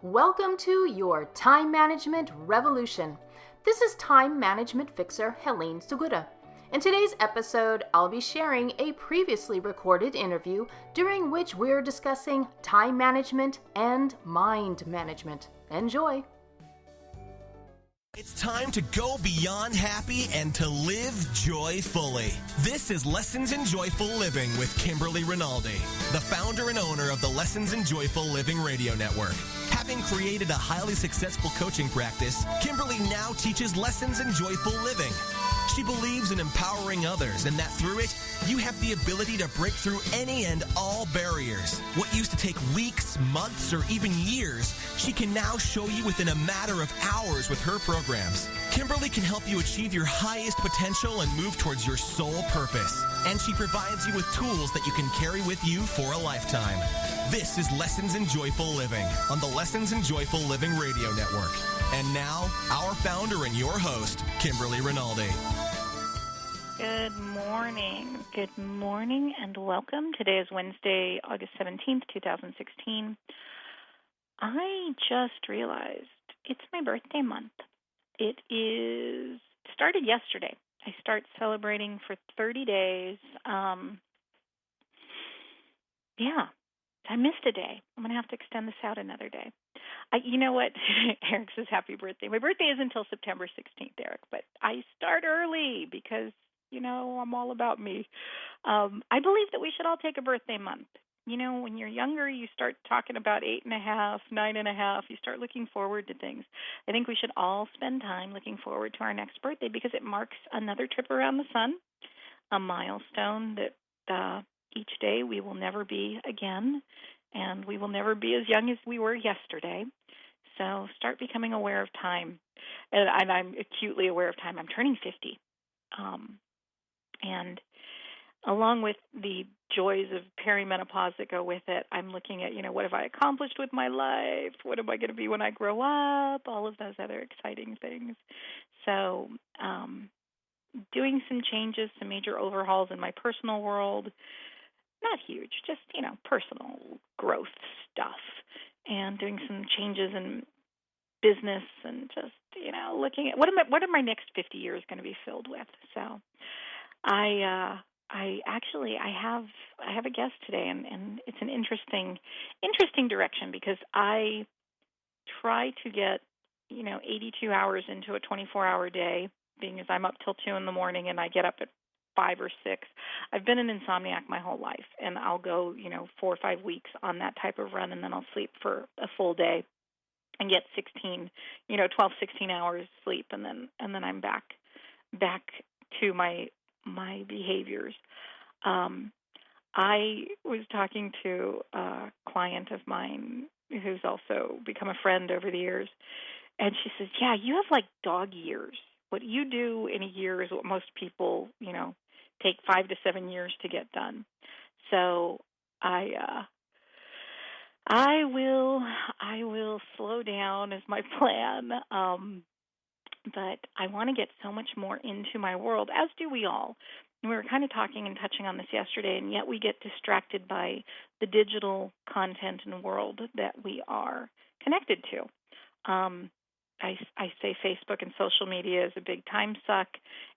Welcome to your Time Management Revolution. This is Time Management Fixer Helene Segura. In today's episode, I'll be sharing a previously recorded interview during which we're discussing time management and mind management. Enjoy! It's time to go beyond happy and to live joyfully. This is Lessons in Joyful Living with Kimberly Rinaldi, the founder and owner of the Lessons in Joyful Living radio network. Having created a highly successful coaching practice, Kimberly now teaches lessons in joyful living. She believes in empowering others and that through it, you have the ability to break through any and all barriers. What used to take weeks, months, or even years, she can now show you within a matter of hours with her programs. Kimberly can help you achieve your highest potential and move towards your soul purpose. And she provides you with tools that you can carry with you for a lifetime. This is Lessons in Joyful Living on the Lessons in Joyful Living radio network. And now, our founder and your host, Kimberly Rinaldi. Good morning, and welcome. Today is Wednesday, August 17th, 2016. I just realized it's my birthday month. It started yesterday. I start celebrating for 30 days. I missed a day. I'm going to have to extend this out another day. You know what? Eric says happy birthday. My birthday is until September 16th, Eric, but I start early because, I'm all about me. I believe that we should all take a birthday month. When you're younger, you start talking about 8.5, 9.5. You start looking forward to things. I think we should all spend time looking forward to our next birthday because it marks another trip around the sun, a milestone that each day we will never be again, and we will never be as young as we were yesterday. So start becoming aware of time. And I'm acutely aware of time. I'm turning 50. And along with the joys of perimenopause that go with it, I'm looking at, what have I accomplished with my life? What am I going to be when I grow up? All of those other exciting things. So doing some changes, some major overhauls in my personal world. Not huge, just, personal growth stuff, and doing some changes in business and just, looking at what are my next 50 years going to be filled with. So I have a guest today, and it's an interesting direction because I try to get, 82 hours into a 24-hour day, being as I'm up till 2 in the morning and I get up at 5 or 6. I've been an insomniac my whole life, and I'll go, 4 or 5 weeks on that type of run, and then I'll sleep for a full day and get 12, 16 hours sleep, and then I'm back to my behaviors. I was talking to a client of mine who's also become a friend over the years, and she says, "Yeah, you have like dog years. What you do in a year is what most people, take 5 to 7 years to get done." So I will slow down is my plan. But I want to get so much more into my world, as do we all. And we were kind of talking and touching on this yesterday, and yet we get distracted by the digital content and world that we are connected to. I say Facebook and social media is a big time suck,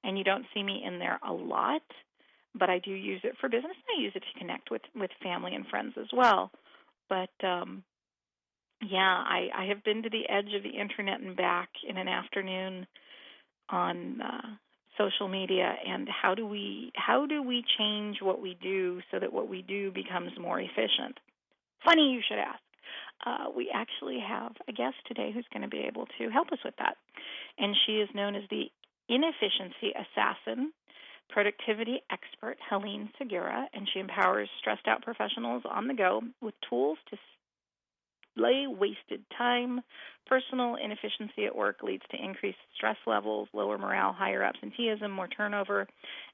and you don't see me in there a lot, but I do use it for business. I use it to connect with family and friends as well. But, I have been to the edge of the internet and back in an afternoon on social media, and how do we change what we do so that what we do becomes more efficient? Funny you should ask. We actually have a guest today who's going to be able to help us with that. And she is known as the inefficiency assassin, productivity expert, Helene Segura, and she empowers stressed out professionals on the go with tools to slay wasted time. Personal inefficiency at work leads to increased stress levels, lower morale, higher absenteeism, more turnover,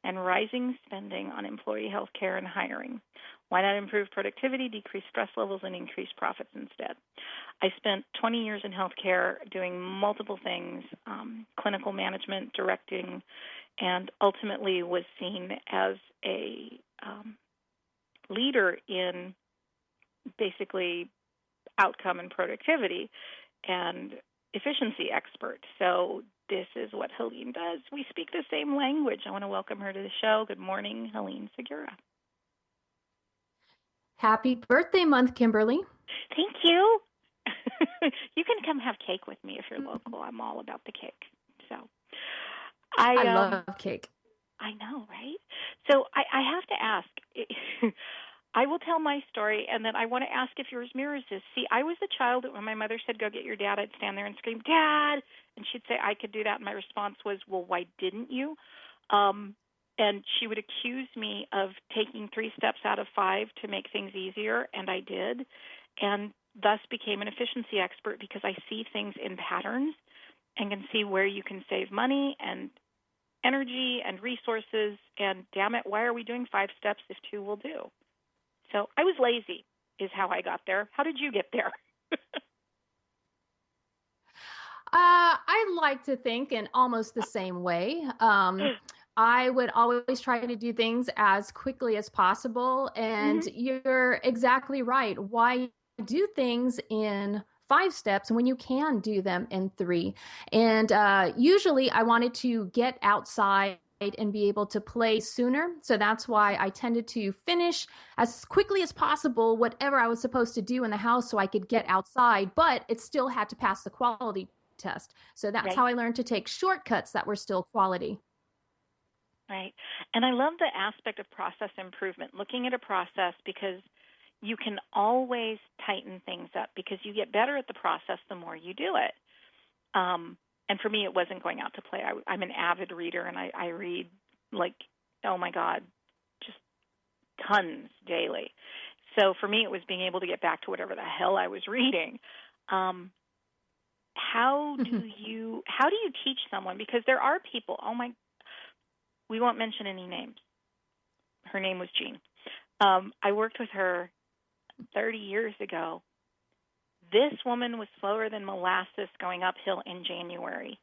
and rising spending on employee health care and hiring. Why not improve productivity, decrease stress levels, and increase profits instead? I spent 20 years in healthcare doing multiple things, clinical management, directing, and ultimately was seen as a leader in basically outcome and productivity and efficiency expert. So this is what Helene does. We speak the same language. I want to welcome her to the show. Good morning, Helene Segura. Happy birthday month, Kimberly. Thank you. You can come have cake with me if you're local. I'm all about the cake. So I love cake. I know, right? So I have to ask. I will tell my story, and then I want to ask if yours mirrors this. See, I was the child that when my mother said, "Go get your dad," I'd stand there and scream, "Dad!" And she'd say, "I could do that." And my response was, "Well, why didn't you?" And she would accuse me of taking 3 steps out of 5 to make things easier, and I did, and thus became an efficiency expert because I see things in patterns and can see where you can save money and energy and resources, and damn it, why are we doing 5 steps if 2 will do? So I was lazy is how I got there. How did you get there? I like to think in almost the same way. I would always try to do things as quickly as possible. And you're exactly right. Why do things in 5 steps when you can do them in 3? And usually I wanted to get outside and be able to play sooner. So that's why I tended to finish as quickly as possible whatever I was supposed to do in the house so I could get outside, but it still had to pass the quality test. So that's how I learned to take shortcuts that were still quality. Right. And I love the aspect of process improvement, looking at a process, because you can always tighten things up because you get better at the process the more you do it. And for me, it wasn't going out to play. I'm an avid reader, and I read like, oh my God, just tons daily. So for me, it was being able to get back to whatever the hell I was reading. How do you teach someone? Because there are people, we won't mention any names. Her name was Jean. I worked with her 30 years ago. This woman was slower than molasses going uphill in January.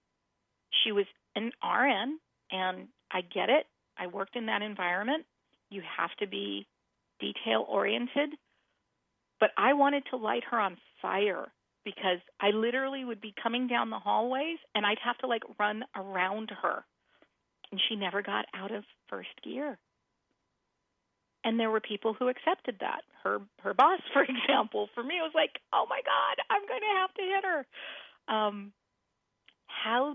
She was an RN, and I get it. I worked in that environment. You have to be detail-oriented. But I wanted to light her on fire because I literally would be coming down the hallways, and I'd have to, run around her. And she never got out of first gear. And there were people who accepted that. Her boss, for example, for me, was like, oh, my God, I'm going to have to hit her. How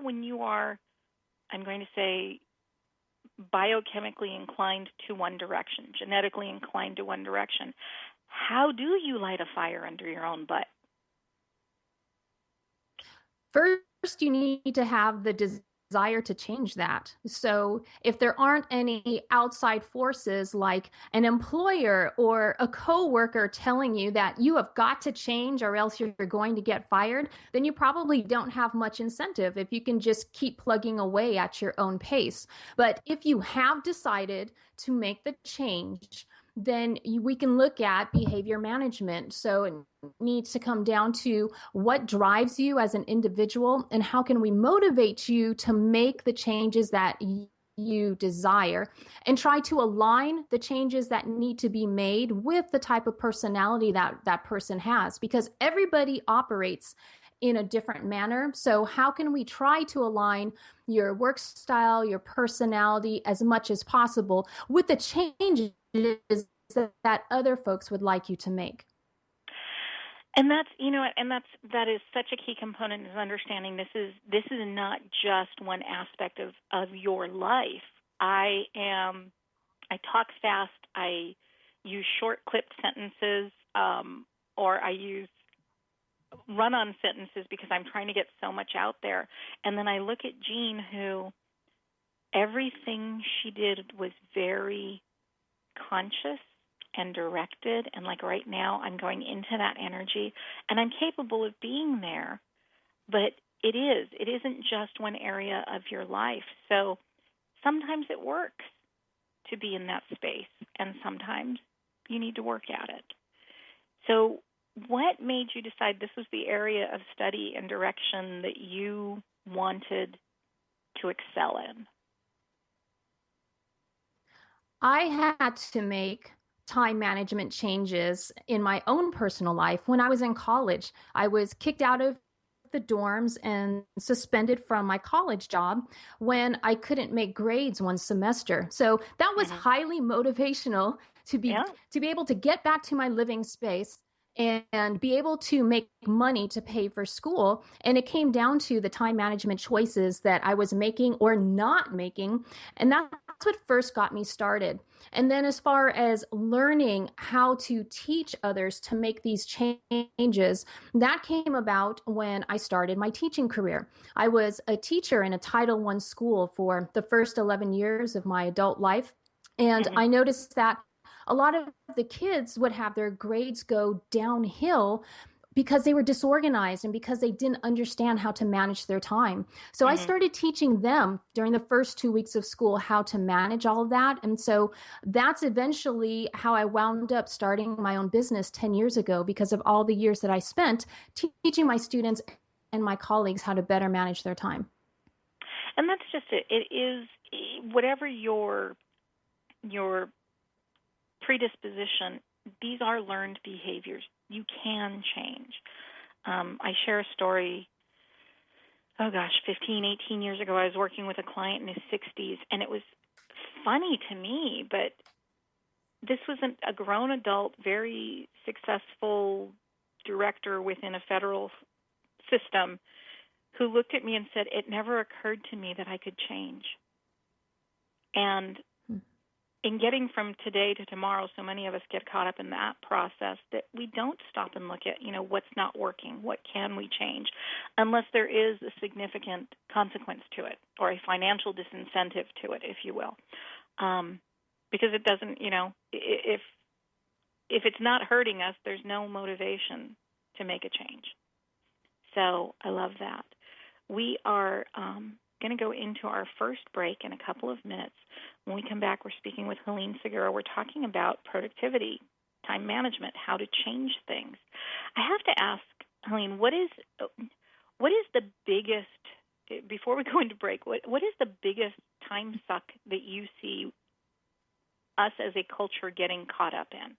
when you are, I'm going to say, biochemically inclined to one direction, genetically inclined to one direction, how do you light a fire under your own butt? First, you need to have the desire to change that. So if there aren't any outside forces like an employer or a coworker telling you that you have got to change or else you're going to get fired, then you probably don't have much incentive if you can just keep plugging away at your own pace. But if you have decided to make the change, then we can look at behavior management. So it needs to come down to what drives you as an individual and how can we motivate you to make the changes that you desire, and try to align the changes that need to be made with the type of personality that person has, because everybody operates in a different manner. So how can we try to align your work style, your personality as much as possible with the changes that other folks would like you to make? And that is such a key component, is understanding this is not just one aspect of your life. I talk fast. I use short clipped sentences, or I use run-on sentences because I'm trying to get so much out there. And then I look at Jean, who everything she did was very conscious and directed, and right now I'm going into that energy, and I'm capable of being there, but it isn't just one area of your life. So sometimes it works to be in that space, and sometimes you need to work at it. So what made you decide this was the area of study and direction that you wanted to excel in? I had to make time management changes in my own personal life. When I was in college, I was kicked out of the dorms and suspended from my college job when I couldn't make grades one semester. So that was highly motivational to be able to get back to my living space and be able to make money to pay for school. And it came down to the time management choices that I was making or not making. And that's what first got me started. And then as far as learning how to teach others to make these changes, that came about when I started my teaching career. I was a teacher in a Title I school for the first 11 years of my adult life. And I noticed that a lot of the kids would have their grades go downhill because they were disorganized and because they didn't understand how to manage their time. So I started teaching them during the first 2 weeks of school how to manage all of that. And so that's eventually how I wound up starting my own business 10 years ago, because of all the years that I spent teaching my students and my colleagues how to better manage their time. And that's just it. It is whatever your predisposition, these are learned behaviors. You can change. I share a story, 15, 18 years ago. I was working with a client in his 60s, and it was funny to me, but this was a grown adult, very successful director within a federal system who looked at me and said, "It never occurred to me that I could change." And in getting from today to tomorrow, so many of us get caught up in that process that we don't stop and look at, what's not working, what can we change, unless there is a significant consequence to it or a financial disincentive to it, if you will. Because it doesn't, if it's not hurting us, there's no motivation to make a change. So I love that. We are going to go into our first break in a couple of minutes. When we come back, we're speaking with Helene Segura. We're talking about productivity, time management, how to change things. I have to ask, Helene, what is the biggest, before we go into break, what is the biggest time suck that you see us as a culture getting caught up in?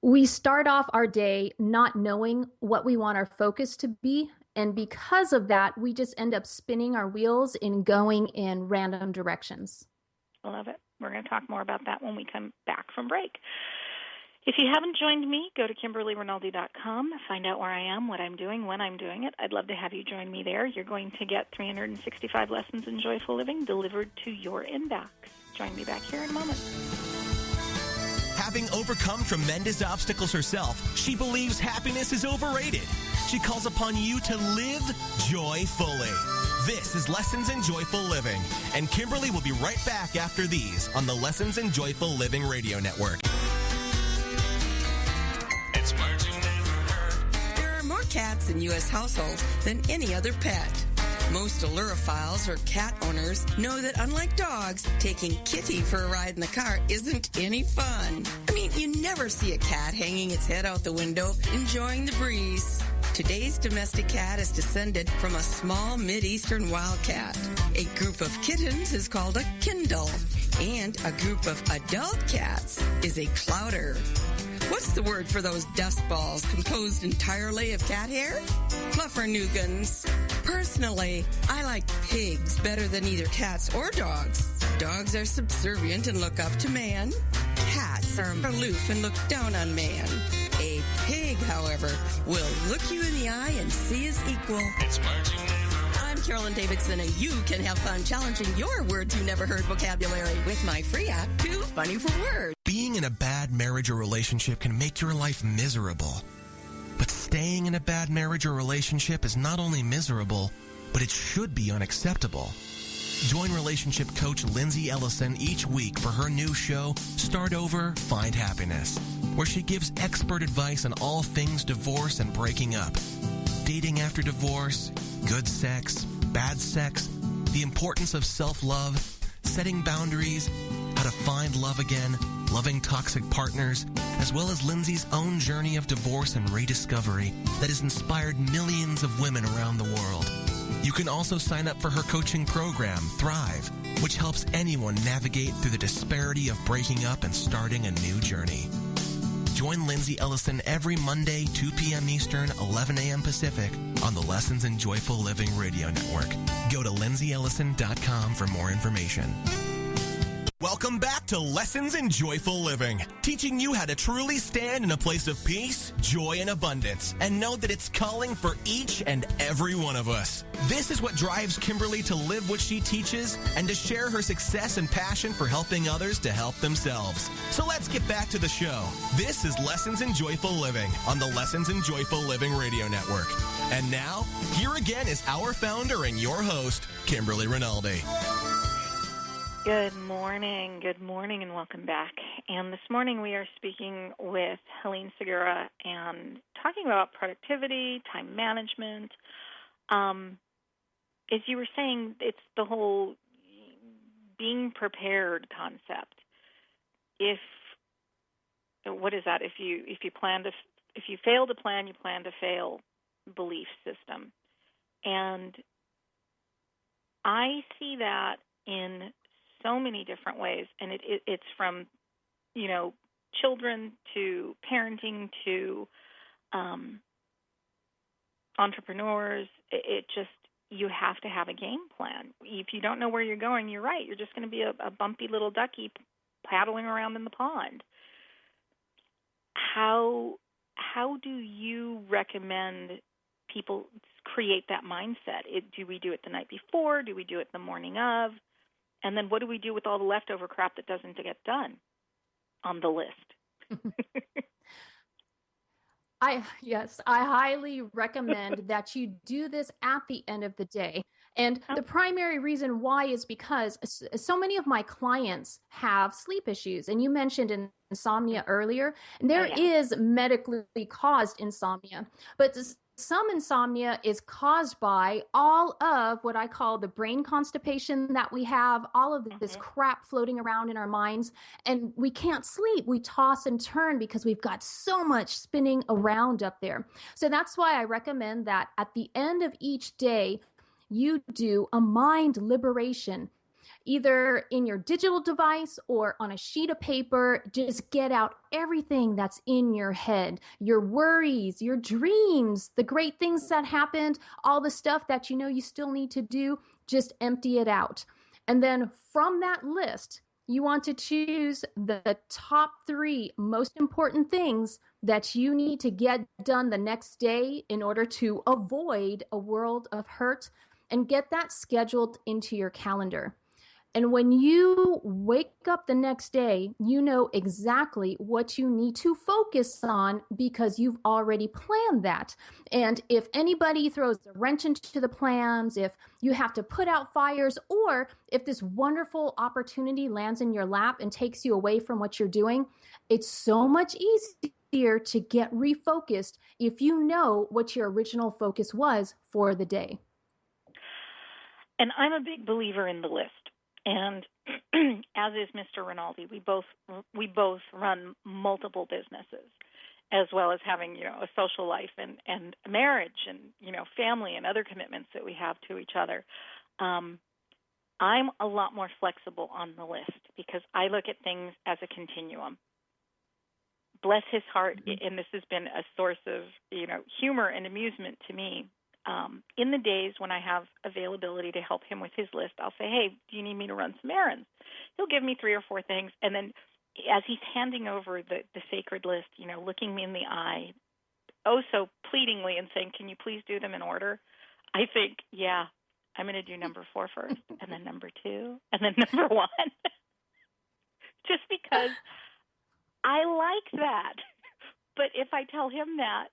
We start off our day not knowing what we want our focus to be. And because of that, we just end up spinning our wheels and going in random directions. I love it. We're going to talk more about that when we come back from break. If you haven't joined me, go to KimberlyRinaldi.com, find out where I am, what I'm doing, when I'm doing it. I'd love to have you join me there. You're going to get 365 lessons in joyful living delivered to your inbox. Join me back here in a moment. Having overcome tremendous obstacles herself, she believes happiness is overrated. She calls upon you to live joyfully. This is Lessons in Joyful Living, and Kimberly will be right back after these on the Lessons in Joyful Living Radio Network. It's words you never heard. There are more cats in U.S. households than any other pet. Most allurophiles or cat owners know that unlike dogs, taking Kitty for a ride in the car isn't any fun. I mean, you never see a cat hanging its head out the window, enjoying the breeze. Today's domestic cat is descended from a small Mideastern wildcat. A group of kittens is called a Kindle, and a group of adult cats is a clouder. What's the word for those dust balls composed entirely of cat hair? Fluffernuggins. Personally, I like pigs better than either cats or dogs. Dogs are subservient and look up to man. Cats are aloof and look down on man. A pig, however, will look you in the eye and see as equal. It's words you never heard. I'm Carolyn Davidson, and you can have fun challenging your words you never heard vocabulary with my free app, Too Funny for Words. Being in a bad marriage or relationship can make your life miserable. But staying in a bad marriage or relationship is not only miserable, but it should be unacceptable. Join relationship coach Lindsay Ellison each week for her new show, Start Over, Find Happiness, where she gives expert advice on all things divorce and breaking up. Dating after divorce, good sex, bad sex, the importance of self-love, setting boundaries, how to find love again, loving toxic partners, as well as Lindsay's own journey of divorce and rediscovery that has inspired millions of women around the world. You can also sign up for her coaching program, Thrive, which helps anyone navigate through the disparity of breaking up and starting a new journey. Join Lindsay Ellison every Monday, 2 p.m. Eastern, 11 a.m. Pacific on the Lessons in Joyful Living Radio Network. Go to lindsayellison.com for more information. Welcome back to Lessons in Joyful Living, teaching you how to truly stand in a place of peace, joy, and abundance, and know that it's calling for each and every one of us. This is what drives Kimberly to live what she teaches and to share her success and passion for helping others to help themselves. So let's get back to the show. This is Lessons in Joyful Living on the Lessons in Joyful Living Radio Network. And now, here again is our founder and your host, Kimberly Rinaldi. Good morning, and welcome back. And this morning we are speaking with Helene Segura and talking about productivity, time management. As you were saying, it's the whole being prepared concept. What is that? If you fail to plan, you plan to fail belief system. And I see that in so many different ways, and it's from, children to parenting to entrepreneurs. You have to have a game plan. If you don't know where you're going, you're right. You're just going to be a bumpy little ducky paddling around in the pond. How do you recommend people create that mindset? Do we do it the night before? Do we do it the morning of? And then what do we do with all the leftover crap that doesn't get done on the list? I highly recommend that you do this at the end of the day. And the primary reason why is because so many of my clients have sleep issues. And you mentioned insomnia earlier. And there is medically caused insomnia. But some insomnia is caused by all of what I call the brain constipation that we have, all of this crap floating around in our minds, and we can't sleep. We toss and turn because we've got so much spinning around up there. So that's why I recommend that at the end of each day, you do a mind liberation. Either in your digital device or on a sheet of paper, just get out everything that's in your head, your worries, your dreams, the great things that happened, all the stuff that you still need to do, just empty it out. And then from that list, you want to choose the top 3 most important things that you need to get done the next day in order to avoid a world of hurt, and get that scheduled into your calendar. And when you wake up the next day, you know exactly what you need to focus on because you've already planned that. And if anybody throws a wrench into the plans, if you have to put out fires, or if this wonderful opportunity lands in your lap and takes you away from what you're doing, it's so much easier to get refocused if you know what your original focus was for the day. And I'm a big believer in the list. And as is Mr. Rinaldi, we both run multiple businesses, as well as having a social life and marriage and family and other commitments that we have to each other. I'm a lot more flexible on the list because I look at things as a continuum. Bless his heart, and this has been a source of humor and amusement to me. In the days when I have availability to help him with his list, I'll say, hey, do you need me to run some errands? He'll give me 3 or 4 things. And then as he's handing over the sacred list, looking me in the eye, oh so pleadingly and saying, can you please do them in order? I think, yeah, I'm going to do number 4 first, and then number 2, and then number 1. Just because I like that. But if I tell him that,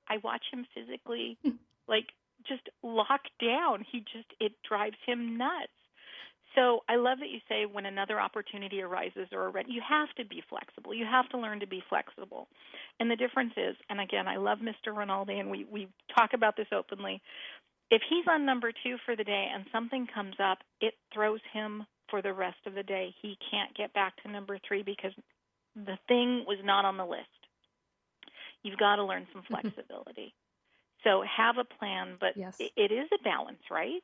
I watch him physically just lock down. It drives him nuts. So I love that you say when another opportunity arises or you have to be flexible. You have to learn to be flexible. And the difference is, and again, I love Mr. Rinaldi, and we talk about this openly. If he's on number 2 for the day and something comes up, it throws him for the rest of the day. He can't get back to number 3 because the thing was not on the list. You've got to learn some flexibility. So have a plan, but Yes. it is a balance, right?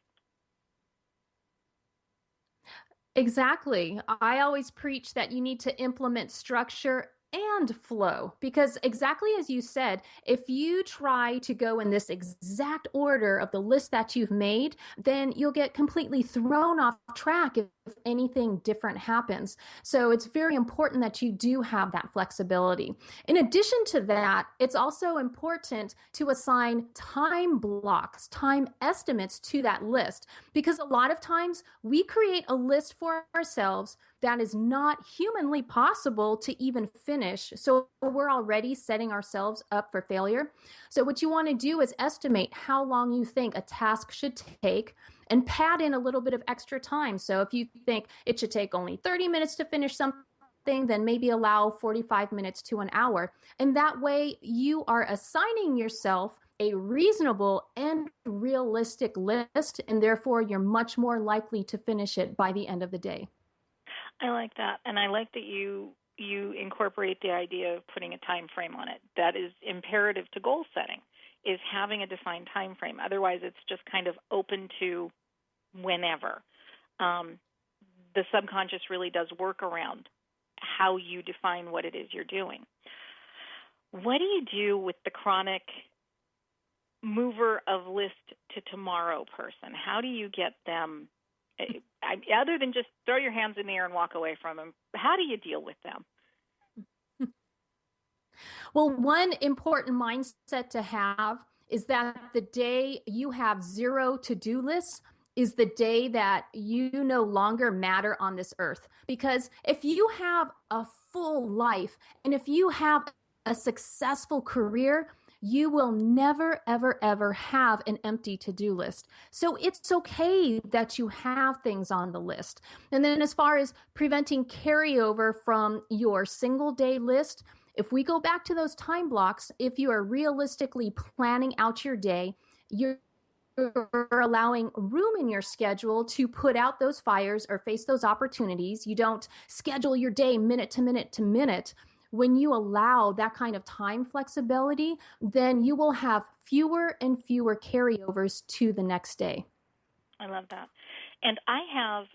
Exactly. I always preach that you need to implement structure and flow because exactly as you said, if you try to go in this exact order of the list that you've made, then you'll get completely thrown off track if anything different happens. So it's very important that you do have that flexibility. In addition to that, it's also important to assign time blocks, time estimates to that list, because a lot of times we create a list for ourselves that is not humanly possible to even finish. So we're already setting ourselves up for failure. So what you want to do is estimate how long you think a task should take and pad in a little bit of extra time. So if you think it should take only 30 minutes to finish something, then maybe allow 45 minutes to an hour. And that way you are assigning yourself a reasonable and realistic list, and therefore you're much more likely to finish it by the end of the day. I like that, and I like that you incorporate the idea of putting a time frame on it. That is imperative to goal setting, is having a defined time frame. Otherwise, it's just kind of open to whenever. The subconscious really does work around how you define what it is you're doing. What do you do with the chronic mover of list to tomorrow person? How do you get them, other than just throw your hands in the air and walk away from them, how do you deal with them? Well, one important mindset to have is that the day you have zero to-do lists is the day that you no longer matter on this earth. Because if you have a full life and if you have a successful career, you will never, ever, ever have an empty to-do list. So it's okay that you have things on the list. And then as far as preventing carryover from your single day list, if we go back to those time blocks, if you are realistically planning out your day, you're allowing room in your schedule to put out those fires or face those opportunities. You don't schedule your day minute to minute to minute. When you allow that kind of time flexibility, then you will have fewer and fewer carryovers to the next day. I love that. And I have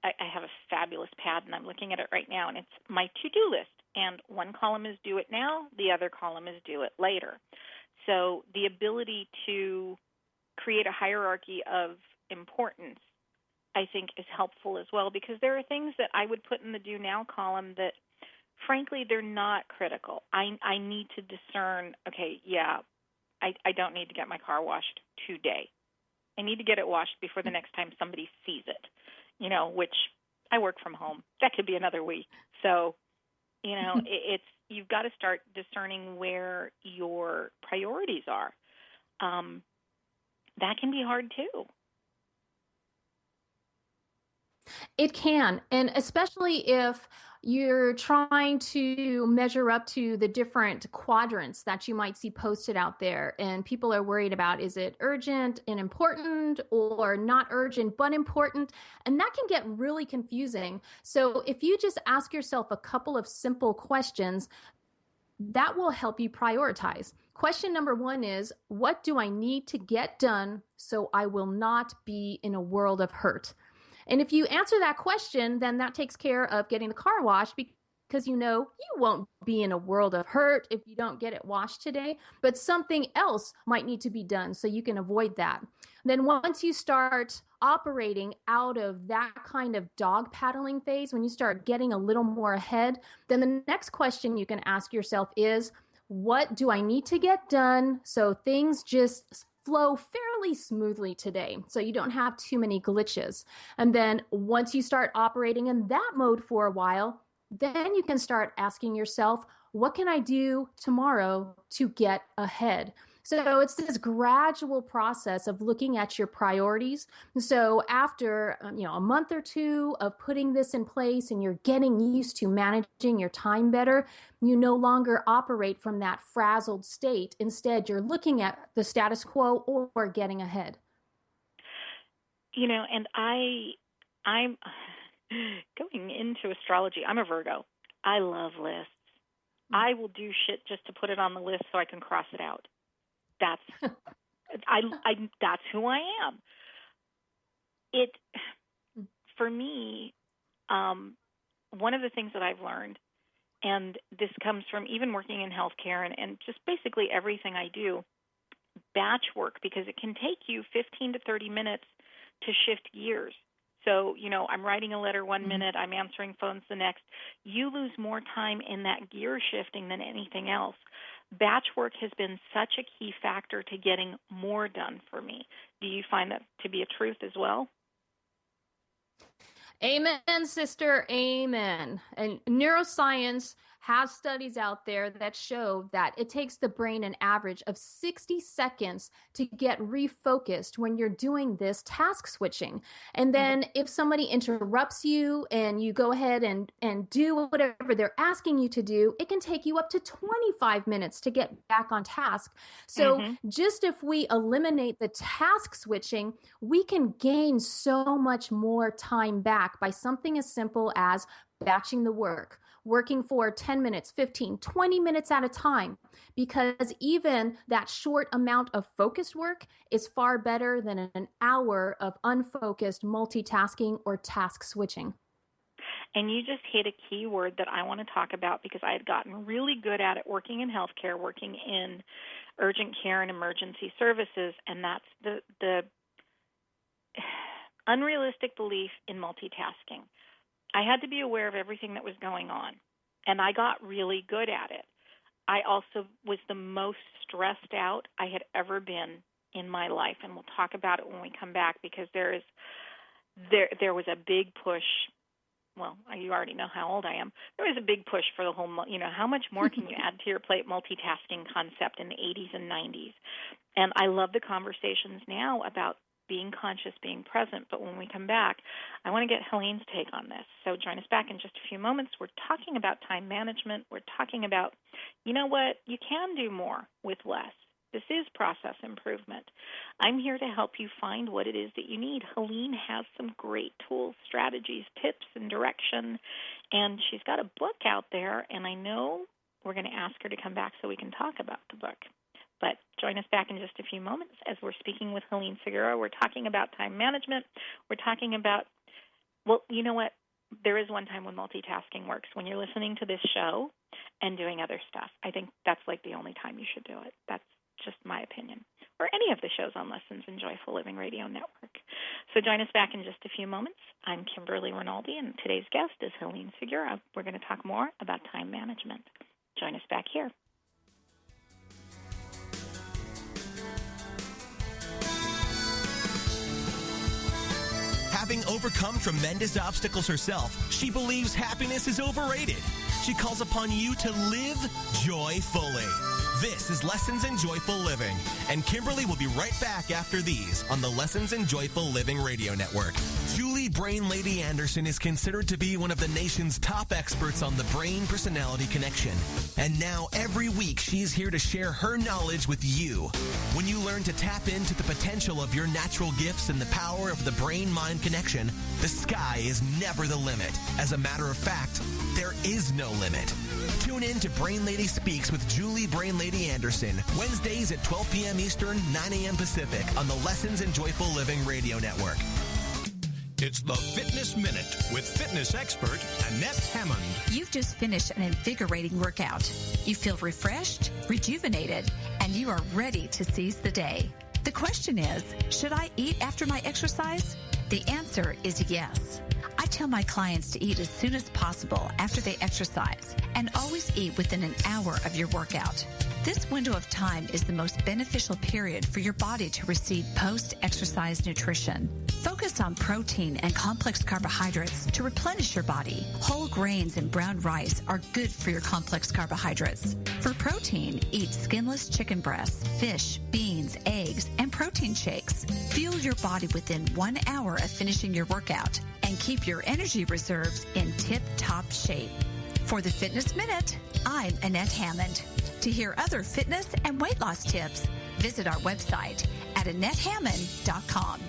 a fabulous pad, and I'm looking at it right now, and it's my to-do list. And one column is do it now, the other column is do it later. So the ability to create a hierarchy of importance, I think, is helpful as well, because there are things that I would put in the do now column that, frankly, they're not critical. I need to discern, okay, yeah, I don't need to get my car washed today. I need to get it washed before the next time somebody sees it, which I work from home. That could be another week. So, it's you've got to start discerning where your priorities are. That can be hard too. It can, and especially if you're trying to measure up to the different quadrants that you might see posted out there, and people are worried about, is it urgent and important or not urgent but important? And that can get really confusing. So if you just ask yourself a couple of simple questions, that will help you prioritize. Question number one is, what do I need to get done so I will not be in a world of hurt? And if you answer that question, then that takes care of getting the car washed, because you won't be in a world of hurt if you don't get it washed today, but something else might need to be done so you can avoid that. Then once you start operating out of that kind of dog paddling phase, when you start getting a little more ahead, then the next question you can ask yourself is, what do I need to get done so things just flow fairly smoothly today, so you don't have too many glitches? And then once you start operating in that mode for a while, then you can start asking yourself, what can I do tomorrow to get ahead? So it's this gradual process of looking at your priorities. So after a month or two of putting this in place and you're getting used to managing your time better, you no longer operate from that frazzled state. Instead, you're looking at the status quo or getting ahead. And I'm going into astrology. I'm a Virgo. I love lists. I will do shit just to put it on the list so I can cross it out. that's that's who I am. For me, one of the things that I've learned, and this comes from even working in healthcare and just basically everything I do, batch work, because it can take you 15 to 30 minutes to shift gears. So, I'm writing a letter 1 minute, I'm answering phones the next. You lose more time in that gear shifting than anything else. Batch work has been such a key factor to getting more done for me. Do you find that to be a truth as well? Amen, sister. Amen. And neuroscience has studies out there that show that it takes the brain an average of 60 seconds to get refocused when you're doing this task switching. And then if somebody interrupts you and you go ahead and do whatever they're asking you to do, it can take you up to 25 minutes to get back on task. So just if we eliminate the task switching, we can gain so much more time back by something as simple as batching the work, working for 10 minutes, 15, 20 minutes at a time, because even that short amount of focused work is far better than an hour of unfocused multitasking or task switching. And you just hit a key word that I want to talk about, because I had gotten really good at it working in healthcare, working in urgent care and emergency services, and that's the unrealistic belief in multitasking. I had to be aware of everything that was going on, and I got really good at it. I also was the most stressed out I had ever been in my life, and we'll talk about it when we come back, because there was a big push. Well, you already know how old I am. There was a big push for the whole, how much more can you add to your plate multitasking concept in the 80s and 90s. And I love the conversations now about being conscious, being present. But when we come back, I want to get Helene's take on this. So join us back in just a few moments. We're talking about time management. We're talking about, you can do more with less. This is process improvement. I'm here to help you find what it is that you need. Helene has some great tools, strategies, tips, and direction, and she's got a book out there, and I know we're going to ask her to come back so we can talk about the book. But join us back in just a few moments as we're speaking with Helene Segura. We're talking about time management. We're talking about, well, you know what? There is one time when multitasking works, when you're listening to this show and doing other stuff. I think that's like the only time you should do it. That's just my opinion, or any of the shows on Lessons in Joyful Living Radio Network. So join us back in just a few moments. I'm Kimberly Rinaldi, and today's guest is Helene Segura. We're going to talk more about time management. Join us back here. Having overcome tremendous obstacles herself, she believes happiness is overrated. She calls upon you to live joyfully. This is Lessons in Joyful Living, and Kimberly will be right back after these on the Lessons in Joyful Living Radio Network. Julie Brain Lady Anderson is considered to be one of the nation's top experts on the brain-personality connection. And now, every week, she's here to share her knowledge with you. When you learn to tap into the potential of your natural gifts and the power of the brain-mind connection, the sky is never the limit. As a matter of fact, there is no limit. Tune in to Brain Lady Speaks with Julie Brain Lady Anderson, Wednesdays at 12 p.m. Eastern, 9 a.m. Pacific on the Lessons in Joyful Living Radio Network. It's the Fitness Minute with fitness expert Annette Hammond. You've just finished an invigorating workout. You feel refreshed, rejuvenated, and you are ready to seize the day. The question is, should I eat after my exercise? The answer is yes. I tell my clients to eat as soon as possible after they exercise, and always eat within an hour of your workout. This window of time is the most beneficial period for your body to receive post-exercise nutrition. Focus on protein and complex carbohydrates to replenish your body. Whole grains and brown rice are good for your complex carbohydrates. For protein, eat skinless chicken breasts, fish, beans, eggs, and protein shakes. Fuel your body within 1 hour of finishing your workout and keep your energy reserves in tip-top shape. For the Fitness Minute, I'm Annette Hammond. To hear other fitness and weight loss tips, Visit our website at AnnetteHammond.com.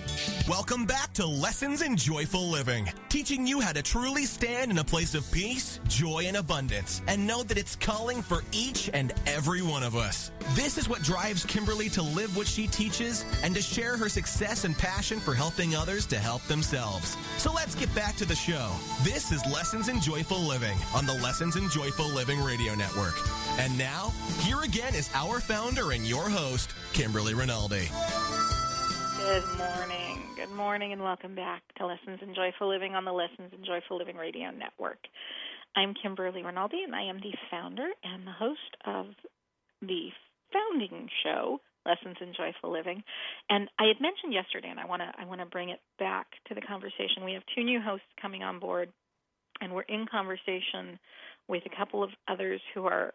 Welcome back to Lessons in Joyful Living, teaching you how to truly stand in a place of peace, joy, and abundance, and know that it's calling for each and every one of us. This is what drives Kimberly to live what she teaches and to share her success and passion for helping others to help themselves. So let's get back to the show. This is Lessons in Joyful Living on the Lessons in Joyful Living Radio Network. And now, here again is our founder and your host, Kimberly Rinaldi. Good morning. Good morning and welcome back to Lessons in Joyful Living on the Lessons in Joyful Living Radio Network. I'm Kimberly Rinaldi, and I am the founder and the host of the founding show, Lessons in Joyful Living. And I had mentioned yesterday, and I want to bring it back to the conversation. We have two new hosts coming on board, and we're in conversation with a couple of others who are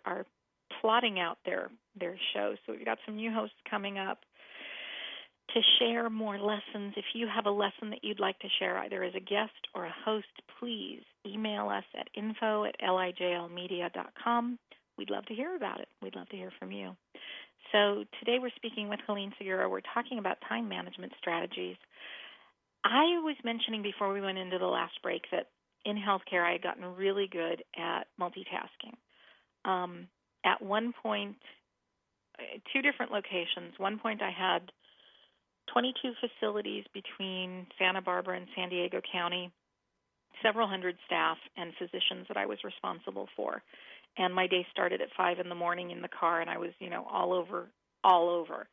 plotting out their shows. So we've got some new hosts coming up to share more lessons. If you have a lesson that you'd like to share either as a guest or a host, please email us at info@lijlmedia.com. We'd love to hear about it. We'd love to hear from you. So today we're speaking with Helene Segura. We're talking about time management strategies. I was mentioning before we went into the last break that in healthcare I had gotten really good at multitasking. At one point, two different locations. One point I had 22 facilities between Santa Barbara and San Diego County, several hundred staff and physicians that I was responsible for. And my day started at 5 in the morning in the car, and I was, all over.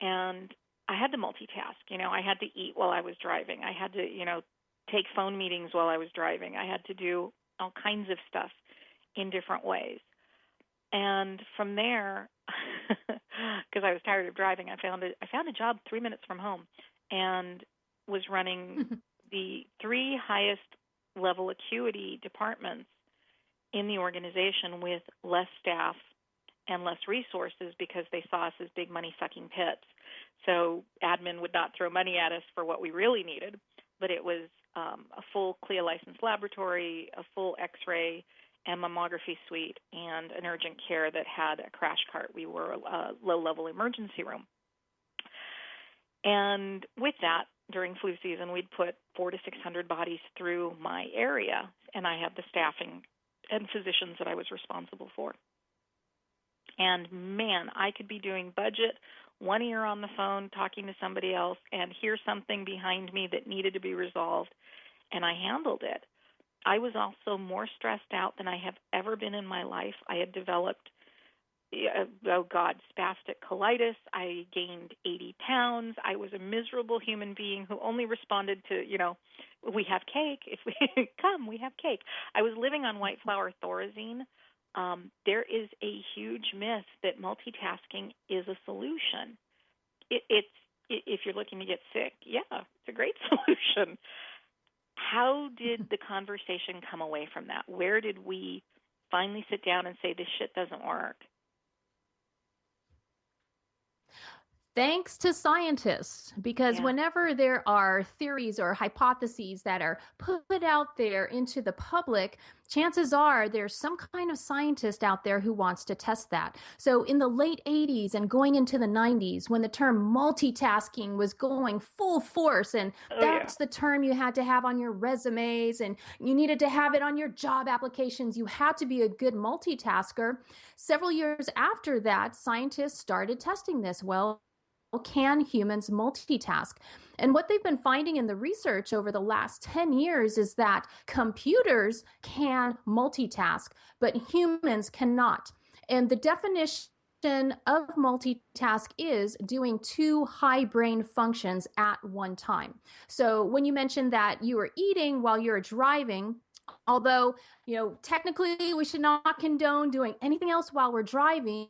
And I had to multitask. I had to eat while I was driving. I had to, take phone meetings while I was driving. I had to do all kinds of stuff in different ways. And from there, because I was tired of driving, I found a job 3 minutes from home and was running the 3 highest level acuity departments in the organization with less staff and less resources because they saw us as big money sucking pits. So admin would not throw money at us for what we really needed, but it was a full CLIA licensed laboratory, a full X-ray and mammography suite, and an urgent care that had a crash cart. We were a low-level emergency room. And with that, during flu season, we'd put 400 to 600 bodies through my area, and I had the staffing and physicians that I was responsible for. And, man, I could be doing budget, one ear on the phone, talking to somebody else, and hear something behind me that needed to be resolved, and I handled it. I was also more stressed out than I have ever been in my life. I had developed, spastic colitis. I gained 80 pounds. I was a miserable human being who only responded to, we have cake. If we come, we have cake. I was living on white flour Thorazine. There is a huge myth that multitasking is a solution. If you're looking to get sick, yeah, it's a great solution. How did the conversation come away from that? Where did we finally sit down and say, this shit doesn't work? Thanks to scientists, because whenever there are theories or hypotheses that are put out there into the public, chances are there's some kind of scientist out there who wants to test that. So in the late 80s and going into the 90s, when the term multitasking was going full force, and that's the term you had to have on your resumes and you needed to have it on your job applications, you had to be a good multitasker. Several years after that, scientists started testing this. Well, can humans multitask? And what they've been finding in the research over the last 10 years is that computers can multitask, but humans cannot. And the definition of multitask is doing 2 high brain functions at one time. So when you mentioned that you were eating while you're driving, although, technically we should not condone doing anything else while we're driving,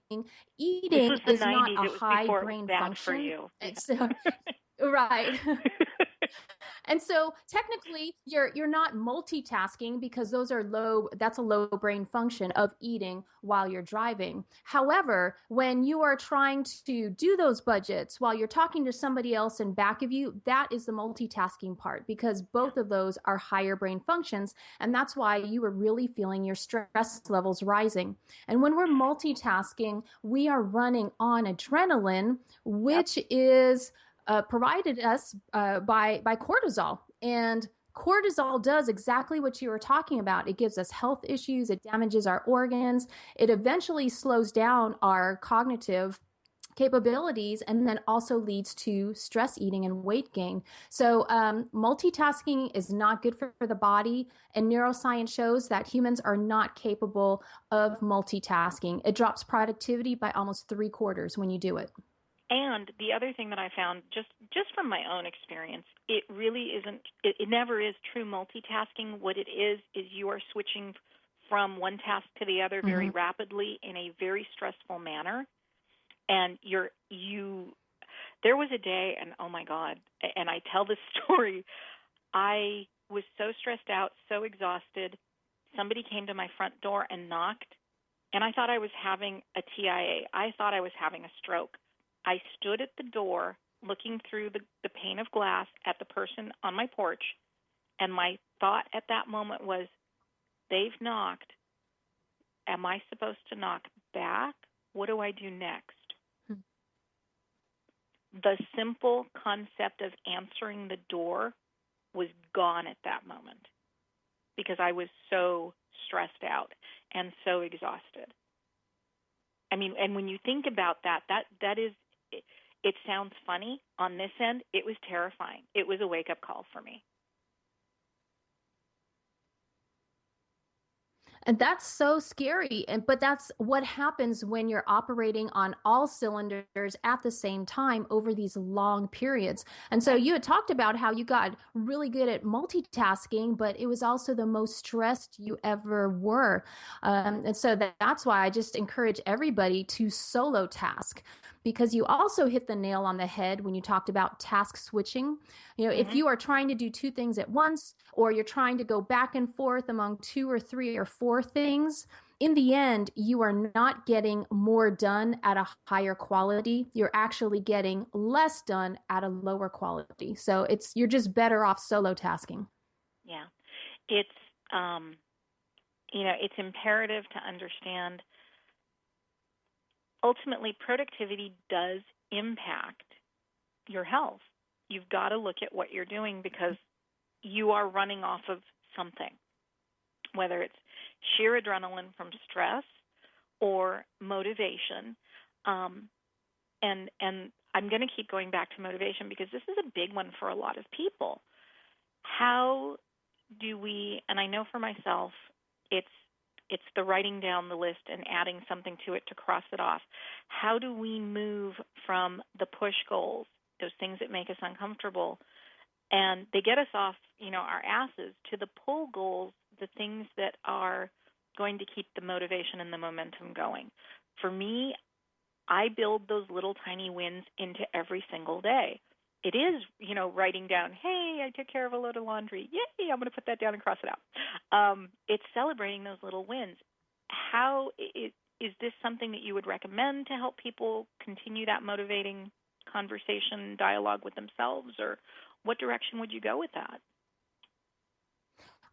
eating is not a high brain function. For you. So, right. And so technically you're not multitasking because that's a low brain function of eating while you're driving. However, when you are trying to do those budgets while you're talking to somebody else in back of you, that is the multitasking part, because both of those are higher brain functions. And that's why you are really feeling your stress levels rising. And when we're multitasking, we are running on adrenaline, which is provided us by cortisol. And cortisol does exactly what you were talking about. It gives us health issues. It damages our organs. It eventually slows down our cognitive capabilities, and then also leads to stress eating and weight gain. So multitasking is not good for the body, and neuroscience shows that humans are not capable of multitasking. It drops productivity by almost 3/4 when you do it. And the other thing that I found, just from my own experience, it really isn't, it never is true multitasking. What it is you are switching from one task to the other very rapidly in a very stressful manner. And there was a day, and oh my God, and I tell this story, I was so stressed out, so exhausted. Somebody came to my front door and knocked, and I thought I was having a TIA. I thought I was having a stroke. I stood at the door looking through the pane of glass at the person on my porch, and my thought at that moment was, they've knocked. Am I supposed to knock back? What do I do next? The simple concept of answering the door was gone at that moment because I was so stressed out and so exhausted. I mean, and when you think about that is, it sounds funny on this end. It was terrifying. It was a wake-up call for me. And that's so scary. But that's what happens when you're operating on all cylinders at the same time over these long periods. And so you had talked about how you got really good at multitasking, but it was also the most stressed you ever were. And so that's why I just encourage everybody to solo task, because you also hit the nail on the head when you talked about task switching. If you are trying to do two things at once, or you're trying to go back and forth among 2 or 3 or 4 things, in the end, you are not getting more done at a higher quality. You're actually getting less done at a lower quality. So you're just better off solo tasking. Yeah. It's, it's imperative to understand ultimately productivity does impact your health. You've got to look at what you're doing because you are running off of something, whether it's sheer adrenaline from stress or motivation. And I'm going to keep going back to motivation because this is a big one for a lot of people. How do we, and I know for myself, it's the writing down the list and adding something to it to cross it off. How do we move from the push goals, those things that make us uncomfortable, and they get us off, our asses, to the pull goals, the things that are going to keep the motivation and the momentum going? For me, I build those little tiny wins into every single day. It is, writing down, hey, I took care of a load of laundry. Yay, I'm going to put that down and cross it out. It's celebrating those little wins. How is this something that you would recommend to help people continue that motivating conversation, dialogue with themselves, or what direction would you go with that?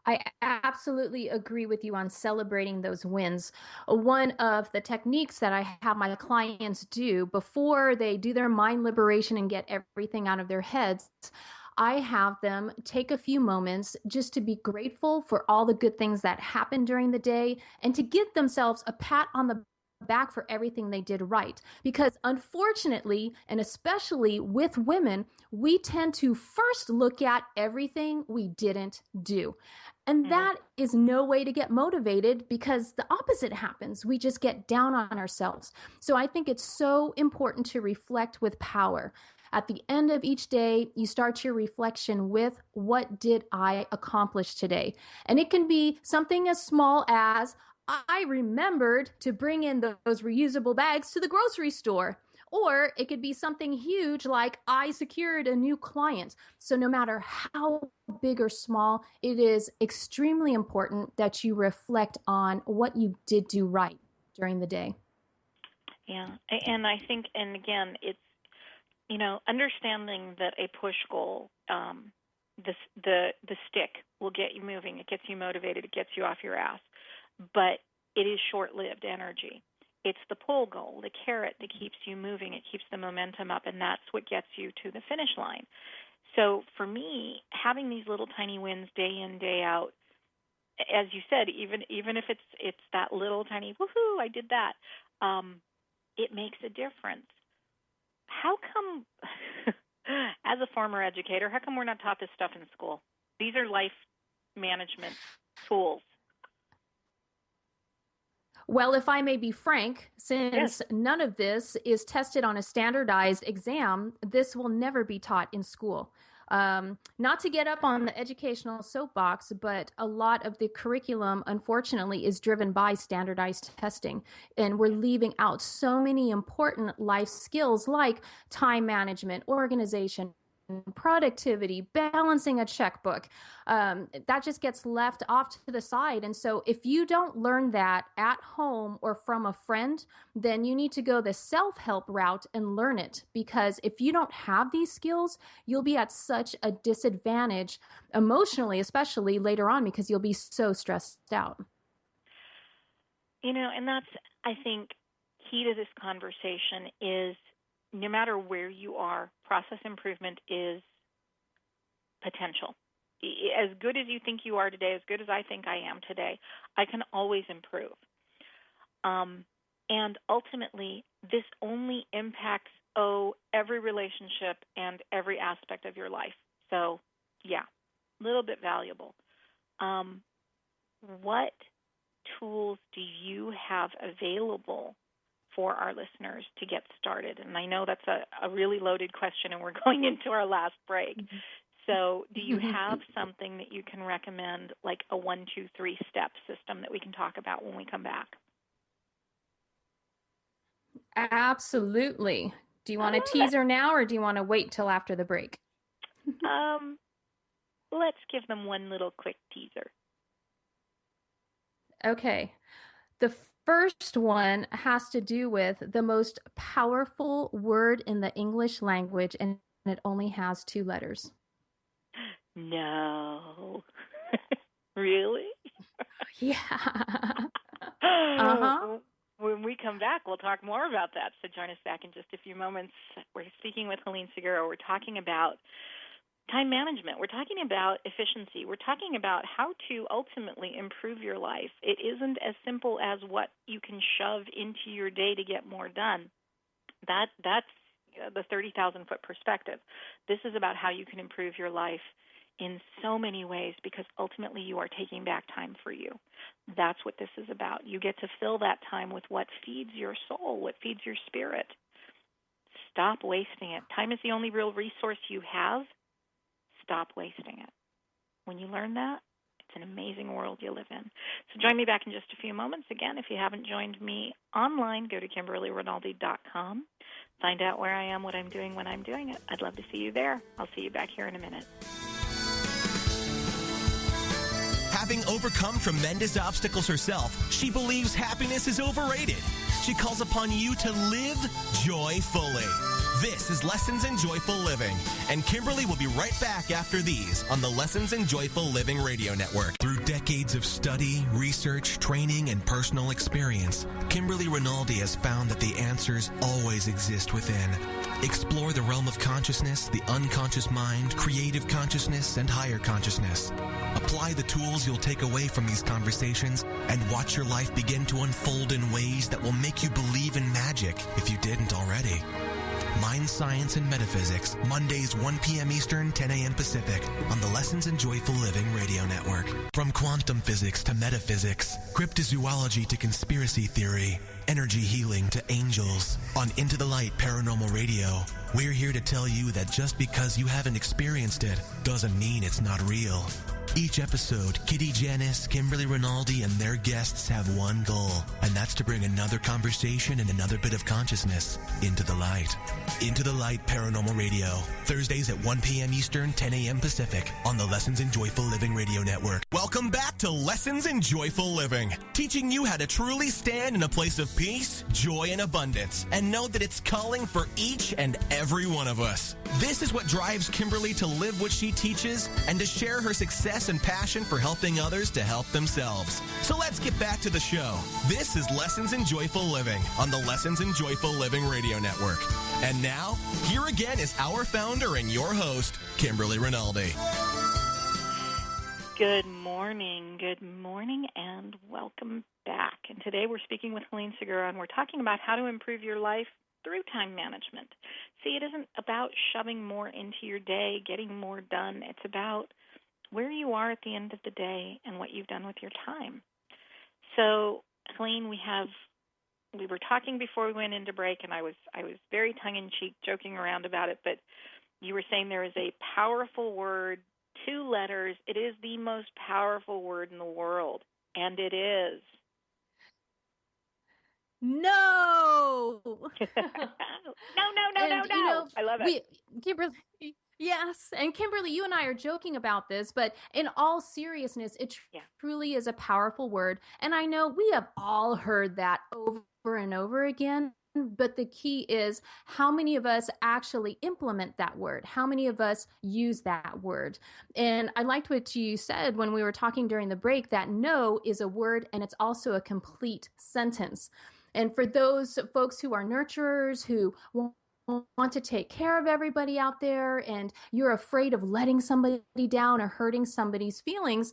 I absolutely agree with you on celebrating those wins. One of the techniques that I have my clients do before they do their mind liberation and get everything out of their heads, I have them take a few moments just to be grateful for all the good things that happened during the day and to give themselves a pat on the back for everything they did right. Because unfortunately, and especially with women, we tend to first look at everything we didn't do. And that is no way to get motivated, because the opposite happens. We just get down on ourselves. So I think it's so important to reflect with power. At the end of each day, you start your reflection with, what did I accomplish today? And it can be something as small as, I remembered to bring in those reusable bags to the grocery store. Or it could be something huge like I secured a new client. So no matter how big or small, it is extremely important that you reflect on what you did do right during the day. Yeah, and I think, and again, it's, understanding that a push goal, the stick will get you moving. It gets you motivated. It gets you off your ass. But it is short-lived energy. It's the pull goal, the carrot that keeps you moving. It keeps the momentum up, and that's what gets you to the finish line. So for me, having these little tiny wins day in, day out, as you said, even if it's that little tiny, woohoo, I did that, it makes a difference. How come, as a former educator, how come we're not taught this stuff in school? These are life management tools. Well, if I may be frank, since none of this is tested on a standardized exam, this will never be taught in school. Not to get up on the educational soapbox, but a lot of the curriculum, unfortunately, is driven by standardized testing. And we're leaving out so many important life skills like time management, organization, productivity, balancing a checkbook. That just gets left off to the side. And so if you don't learn that at home or from a friend, then you need to go the self-help route and learn it. Because if you don't have these skills, you'll be at such a disadvantage emotionally, especially later on, because you'll be so stressed out. And that's, I think, key to this conversation is no matter where you are, process improvement is potential. As good as you think you are today, as good as I think I am today, I can always improve. And ultimately, this only impacts every relationship and every aspect of your life. So, yeah, a little bit valuable. What tools do you have available for our listeners to get started? And I know that's a really loaded question, and we're going into our last break. So do you have something that you can recommend, like a 1, 2, 3 step system that we can talk about when we come back? Absolutely. Do you want a teaser now, or do you want to wait till after the break? Let's give them one little quick teaser. Okay. The first one has to do with the most powerful word in the English language, and it only has 2 letters. No. Really? Yeah. When we come back, we'll talk more about that. So join us back in just a few moments. We're speaking with Helene Segura. We're talking about time management. We're talking about efficiency. We're talking about how to ultimately improve your life. It isn't as simple as what you can shove into your day to get more done. That's the 30,000-foot perspective. This is about how you can improve your life in so many ways, because ultimately you are taking back time for you. That's what this is about. You get to fill that time with what feeds your soul, what feeds your spirit. Stop wasting it. Time is the only real resource you have. Stop wasting it. When you learn that, it's an amazing world you live in. So join me back in just a few moments. Again, if you haven't joined me online, go to KimberlyRinaldi.com. Find out where I am, what I'm doing, when I'm doing it. I'd love to see you there. I'll see you back here in a minute. Having overcome tremendous obstacles herself, she believes happiness is overrated. She calls upon you to live joyfully. This is Lessons in Joyful Living, and Kimberly will be right back after these on the Lessons in Joyful Living Radio Network. Through decades of study, research, training, and personal experience, Kimberly Rinaldi has found that the answers always exist within. Explore the realm of consciousness, the unconscious mind, creative consciousness, and higher consciousness. Apply the tools you'll take away from these conversations and watch your life begin to unfold in ways that will make you believe in magic if you didn't already. Mind Science and Metaphysics, Mondays 1 p.m. Eastern, 10 a.m. Pacific, on the Lessons in Joyful Living Radio Network. From quantum physics to metaphysics, cryptozoology to conspiracy theory, energy healing to angels, on Into the Light Paranormal Radio, we're here to tell you that just because you haven't experienced it doesn't mean it's not real. Each episode, Kitty Janice, Kimberly Rinaldi, and their guests have one goal, and that's to bring another conversation and another bit of consciousness into the light. Into the Light Paranormal Radio, Thursdays at 1 p.m. Eastern, 10 a.m. Pacific, on the Lessons in Joyful Living Radio Network. Welcome back to Lessons in Joyful Living, teaching you how to truly stand in a place of peace, joy, and abundance, and know that it's calling for each and every one of us. This is what drives Kimberly to live what she teaches and to share her success and passion for helping others to help themselves. So let's get back to the show. This is Lessons in Joyful Living on the Lessons in Joyful Living Radio Network. And now, here again is our founder and your host, Kimberly Rinaldi. Good morning, and welcome back. And today we're speaking with Helene Segura, and we're talking about how to improve your life through time management. See, it isn't about shoving more into your day, getting more done. It's about where you are at the end of the day and what you've done with your time. So, Helene, we were talking before we went into break, and I was very tongue-in-cheek, joking around about it, but you were saying there is a powerful word, 2 letters. It is the most powerful word in the world, and it is No. no. I love it. Kimberly, yes. And Kimberly, you and I are joking about this, but in all seriousness, it truly is a powerful word. And I know we have all heard that over and over again. But the key is how many of us actually implement that word? How many of us use that word? And I liked what you said when we were talking during the break, that no is a word and it's also a complete sentence. And for those folks who are nurturers, who want to take care of everybody out there, and you're afraid of letting somebody down or hurting somebody's feelings,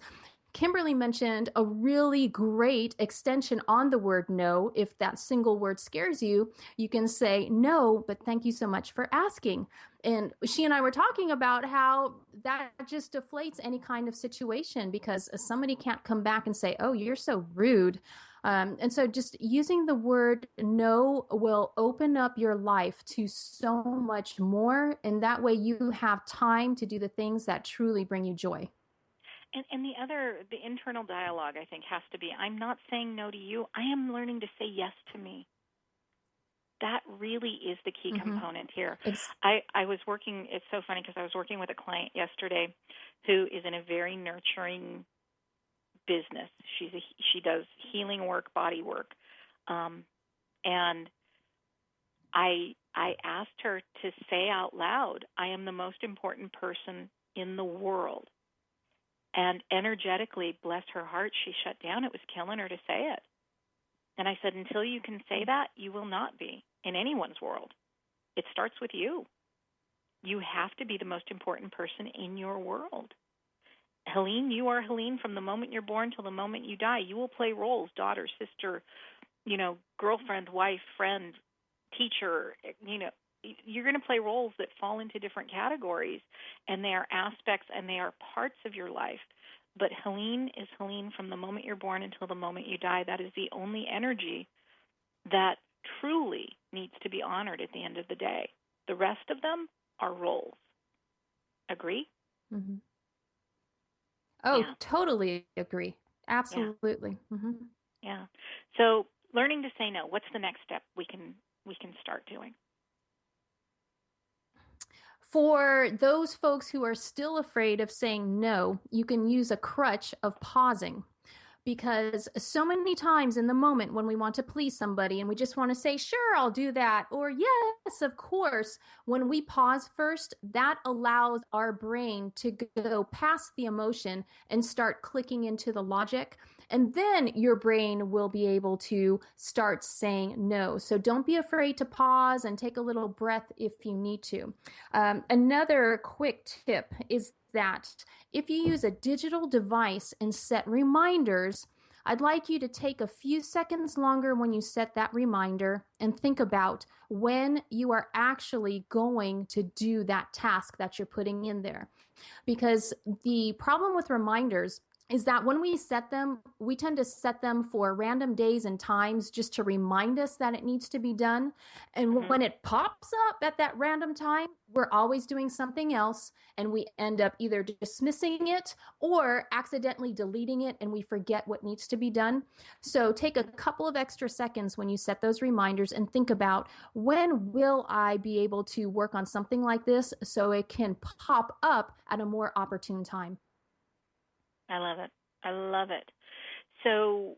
Kimberly mentioned a really great extension on the word no. If that single word scares you, you can say no, but thank you so much for asking. And she and I were talking about how that just deflates any kind of situation, because somebody can't come back and say, oh, you're so rude. And so just using the word no will open up your life to so much more. And that way you have time to do the things that truly bring you joy. And the internal dialogue, I think, has to be, I'm not saying no to you. I am learning to say yes to me. That really is the key component here. I was working, it's so funny because I was working with a client yesterday who is in a very nurturing business. She does healing work, body work. And I asked her to say out loud, I am the most important person in the world. And energetically, bless her heart, she shut down. It was killing her to say it. And I said, until you can say that, you will not be in anyone's world. It starts with you. You have to be the most important person in your world. Helene, you are Helene from the moment you're born till the moment you die. You will play roles, daughter, sister, girlfriend, wife, friend, teacher, you're going to play roles that fall into different categories, and they are aspects and they are parts of your life. But Helene is Helene from the moment you're born until the moment you die. That is the only energy that truly needs to be honored at the end of the day. The rest of them are roles. Agree? Mm-hmm. Oh, totally agree. Absolutely. Yeah. Mm-hmm. Yeah. So learning to say no, what's the next step we can start doing? For those folks who are still afraid of saying no, you can use a crutch of pausing. Because so many times in the moment when we want to please somebody and we just want to say, sure, I'll do that, or yes, of course, when we pause first, that allows our brain to go past the emotion and start clicking into the logic. And then your brain will be able to start saying no. So don't be afraid to pause and take a little breath if you need to. Another quick tip is that if you use a digital device and set reminders, I'd like you to take a few seconds longer when you set that reminder and think about when you are actually going to do that task that you're putting in there. Because the problem with reminders is that when we set them, we tend to set them for random days and times just to remind us that it needs to be done. And when it pops up at that random time, we're always doing something else, and we end up either dismissing it or accidentally deleting it, and we forget what needs to be done. So take a couple of extra seconds when you set those reminders and think about, when will I be able to work on something like this so it can pop up at a more opportune time. I love it. I love it. So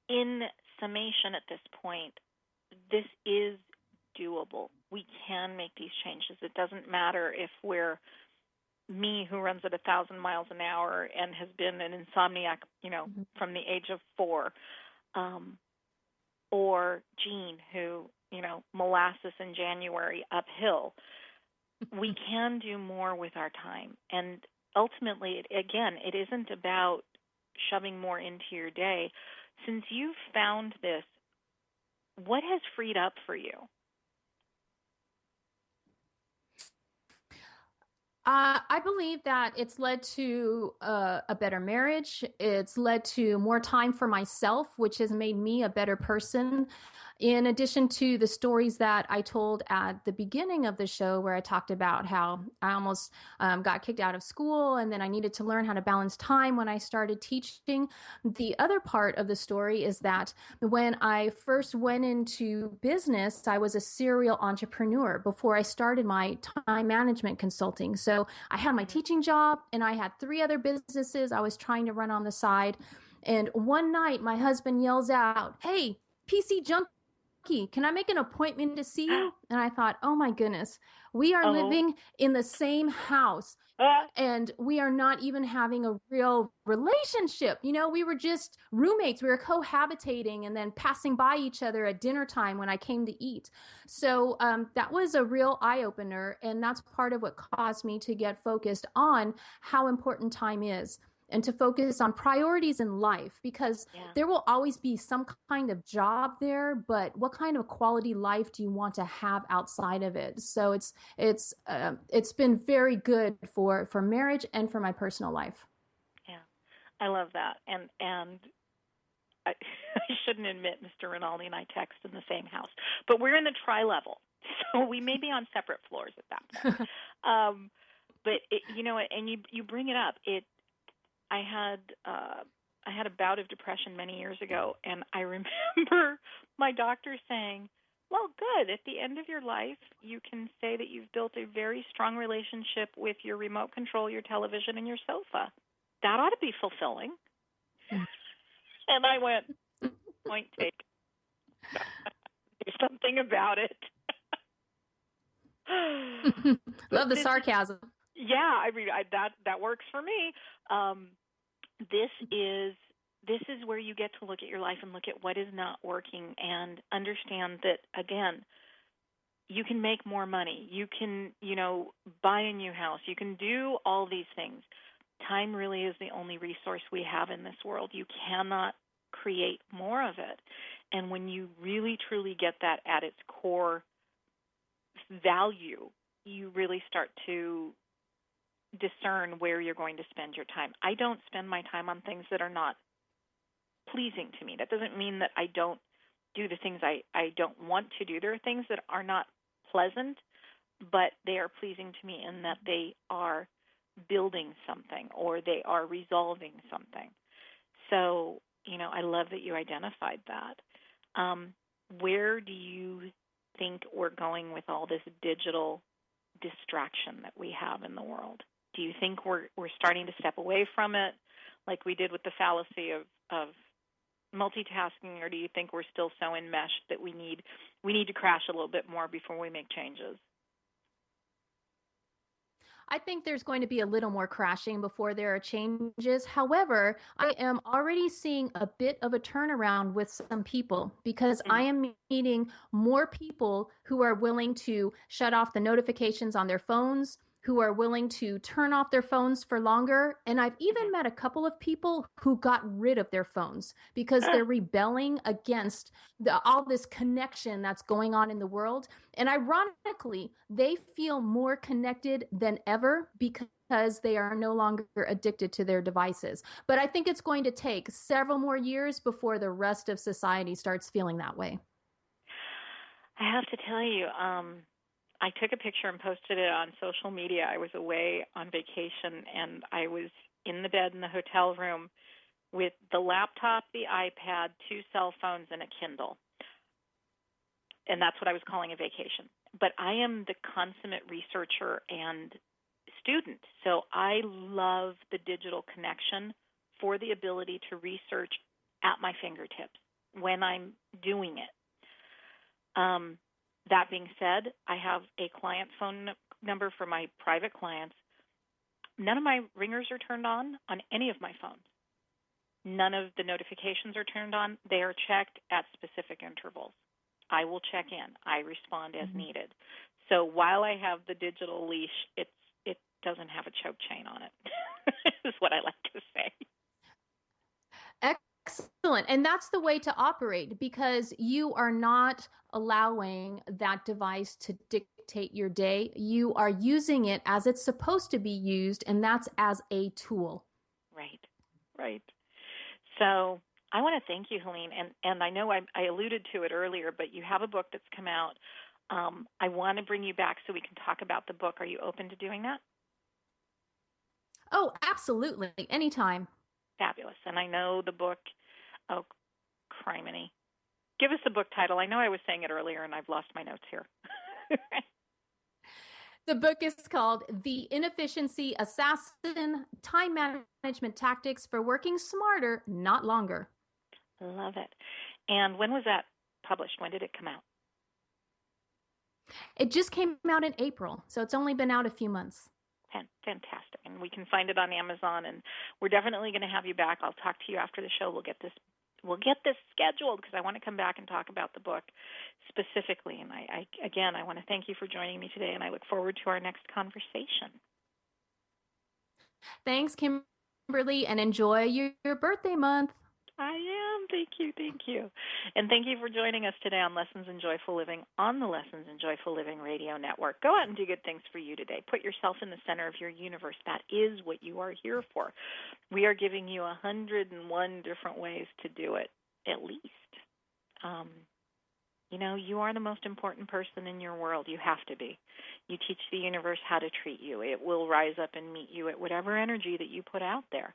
in summation at this point, this is doable. We can make these changes. It doesn't matter if we're me, who runs at 1,000 miles an hour and has been an insomniac, from the age of 4, or Jean, who, molasses in January uphill. We can do more with our time. And ultimately, it isn't about shoving more into your day. Since you've found this, what has freed up for you? I believe that it's led to a better marriage. It's led to more time for myself, which has made me a better person. In addition to the stories that I told at the beginning of the show, where I talked about how I almost got kicked out of school, and then I needed to learn how to balance time when I started teaching. The other part of the story is that when I first went into business, I was a serial entrepreneur before I started my time management consulting. So I had my teaching job, and I had 3 other businesses I was trying to run on the side. And one night, my husband yells out, "Hey, PC Junkie, can I make an appointment to see you?" And I thought, oh my goodness, we are living in the same house, and we are not even having a real relationship. We were just roommates. We were cohabitating and then passing by each other at dinner time when I came to eat. So that was a real eye-opener, and that's part of what caused me to get focused on how important time is, and to focus on priorities in life, because there will always be some kind of job there, but what kind of quality life do you want to have outside of it? So it's been very good for marriage and for my personal life. Yeah, I love that. And I shouldn't admit Mr. Rinaldi and I text in the same house, but we're in the tri-level, so we may be on separate floors at that point. But and you bring it up. I had a bout of depression many years ago, and I remember my doctor saying, well, good, at the end of your life, you can say that you've built a very strong relationship with your remote control, your television, and your sofa. That ought to be fulfilling. And I went, point taken. Do something about it. Love the sarcasm. Yeah, I mean, that works for me. This is where you get to look at your life and look at what is not working, and understand that, again, you can make more money. You can, buy a new house. You can do all these things. Time really is the only resource we have in this world. You cannot create more of it. And when you really, truly get that at its core value, you really start to discern where you're going to spend your time. I don't spend my time on things that are not pleasing to me. That doesn't mean that I don't do the things I don't want to do. There are things that are not pleasant, but they are pleasing to me in that they are building something or they are resolving something. So, I love that you identified that. Where do you think we're going with all this digital distraction that we have in the world? Do you think we're starting to step away from it, like we did with the fallacy of multitasking, or do you think we're still so enmeshed that we need to crash a little bit more before we make changes? I think there's going to be a little more crashing before there are changes. However, I am already seeing a bit of a turnaround with some people, because I am meeting more people who are willing to shut off the notifications on their phones, who are willing to turn off their phones for longer. And I've even met a couple of people who got rid of their phones because they're rebelling against all this connection that's going on in the world. And ironically, they feel more connected than ever because because they are no longer addicted to their devices. But I think it's going to take several more years before the rest of society starts feeling that way. I have to tell you, I took a picture and posted it on social media. I was away on vacation, and I was in the bed in the hotel room with the laptop, the iPad, 2 cell phones, and a Kindle. And that's what I was calling a vacation. But I am the consummate researcher and student, so I love the digital connection for the ability to research at my fingertips when I'm doing it. That being said, I have a client phone number for my private clients. None of my ringers are turned on any of my phones. None of the notifications are turned on. They are checked at specific intervals. I will check in. I respond as needed. So while I have the digital leash, it doesn't have a choke chain on it, is what I like to say. Excellent. And that's the way to operate, because you are not allowing that device to dictate your day. You are using it as it's supposed to be used, and that's as a tool. Right. So I want to thank you, Helene. And I know I alluded to it earlier, but you have a book that's come out. I want to bring you back so we can talk about the book. Are you open to doing that? Oh, absolutely. Anytime. Fabulous. And I know the book, oh, criminy. Give us the book title. I know I was saying it earlier, and I've lost my notes here. The book is called The Inefficiency Assassin, Time Management Tactics for Working Smarter, Not Longer. Love it. And when was that published? When did it come out? It just came out in April, so it's only been out a few months. Fantastic. And we can find it on Amazon, and we're definitely going to have you back. I'll talk to you after the show. We'll get this scheduled, because I want to come back and talk about the book specifically. And I want to thank you for joining me today, and I look forward to our next conversation. Thanks, Kimberly, and enjoy your birthday month. I am. Thank you. And thank you for joining us today on Lessons in Joyful Living on the Lessons in Joyful Living Radio Network. Go out and do good things for you today. Put yourself in the center of your universe. That is what you are here for. We are giving you 101 different ways to do it, at least. You are the most important person in your world. You have to be. You teach the universe how to treat you. It will rise up and meet you at whatever energy that you put out there.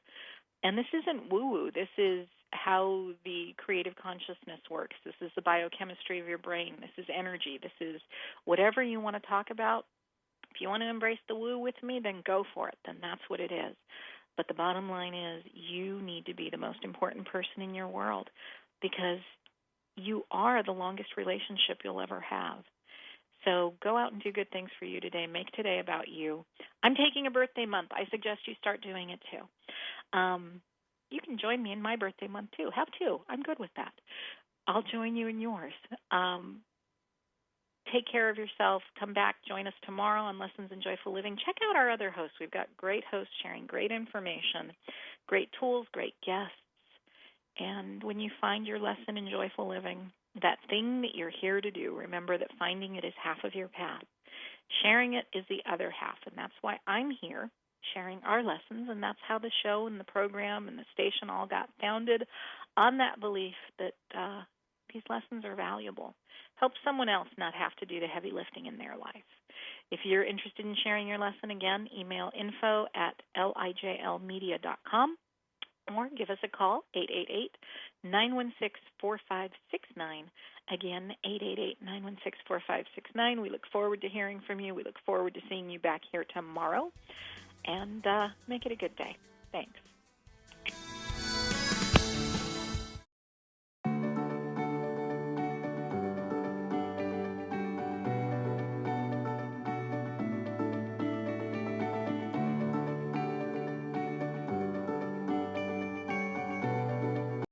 And this isn't woo-woo. This is how the creative consciousness works. This is the biochemistry of your brain. This is energy. This is whatever you want to talk about. If you want to embrace the woo with me, then go for it. Then that's what it is. But the bottom line is you need to be the most important person in your world, because you are the longest relationship you'll ever have. So go out and do good things for you today. Make today about you. I'm taking a birthday month. I suggest you start doing it too. You can join me in my birthday month too. Have 2. I'm good with that. I'll join you in yours. Take care of yourself. Come back. Join us tomorrow on Lessons in Joyful Living. Check out our other hosts. We've got great hosts sharing great information, great tools, great guests. And when you find your lesson in joyful living, that thing that you're here to do, remember that finding it is half of your path. Sharing it is the other half, and that's why I'm here sharing our lessons, and that's how the show and the program and the station all got founded, on that belief that these lessons are valuable. Help someone else not have to do the heavy lifting in their life. If you're interested in sharing your lesson, again, email info@lijlmedia.com. or give us a call, 888-916-4569. Again, 888-916-4569. We look forward to hearing from you. We look forward to seeing you back here tomorrow. And make it a good day. Thanks.